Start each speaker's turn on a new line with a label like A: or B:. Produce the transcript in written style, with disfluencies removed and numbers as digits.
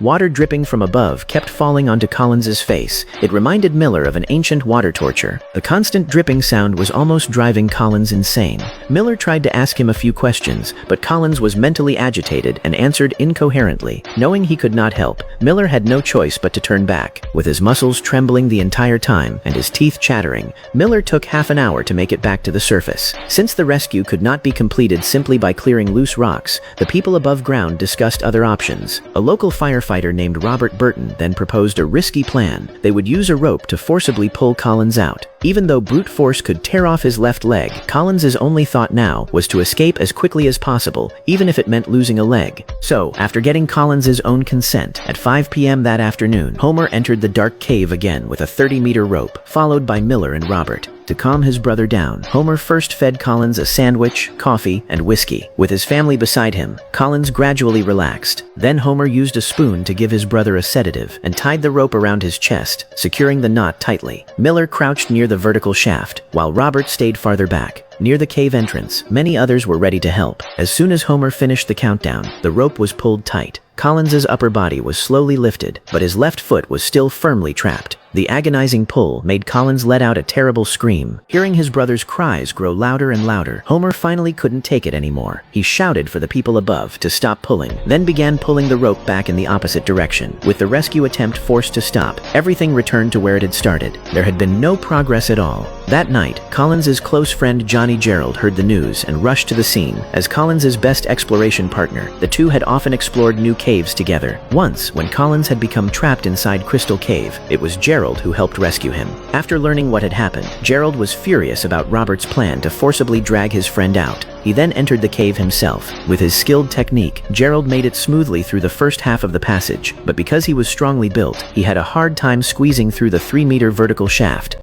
A: Water dripping from above kept falling onto Collins's face. It reminded Miller of an ancient water torture. The constant dripping sound was almost driving Collins insane. Miller tried to ask him a few questions, but Collins was mentally agitated and answered incoherently. Knowing he could not help, Miller had no choice but to turn back. With his muscles trembling the entire time and his teeth chattering, Miller took half an hour to make it back to the surface. Since the rescue could not be completed simply by clearing loose rocks, the people above ground discussed other options. A local firefighter named Robert Burton then proposed a risky plan. They would use a rope to forcibly pull Collins out. Even though brute force could tear off his left leg, Collins's only thought now was to escape as quickly as possible, even if it meant losing a leg. So, after getting Collins's own consent, at 5 p.m. that afternoon, Homer entered the dark cave again with a 30-meter rope, followed by Miller and Robert. To calm his brother down, Homer first fed Collins a sandwich, coffee, and whiskey. With his family beside him, Collins gradually relaxed. Then Homer used a spoon to give his brother a sedative and tied the rope around his chest, securing the knot tightly. Miller crouched near the vertical shaft, while Robert stayed farther back. Near the cave entrance, many others were ready to help. As soon as Homer finished the countdown, the rope was pulled tight. Collins's upper body was slowly lifted, but his left foot was still firmly trapped. The agonizing pull made Collins let out a terrible scream. Hearing his brother's cries grow louder and louder, Homer finally couldn't take it anymore. He shouted for the people above to stop pulling, then began pulling the rope back in the opposite direction. With the rescue attempt forced to stop, everything returned to where it had started. There had been no progress at all. That night, Collins's close friend Johnny Gerald heard the news and rushed to the scene. As Collins's best exploration partner, the two had often explored new caves together. Once, when Collins had become trapped inside Crystal Cave, it was Gerald who helped rescue him. After learning what had happened, Gerald was furious about Robert's plan to forcibly drag his friend out. He then entered the cave himself. With his skilled technique, Gerald made it smoothly through the first half of the passage, but because he was strongly built, he had a hard time squeezing through the 3-meter vertical shaft.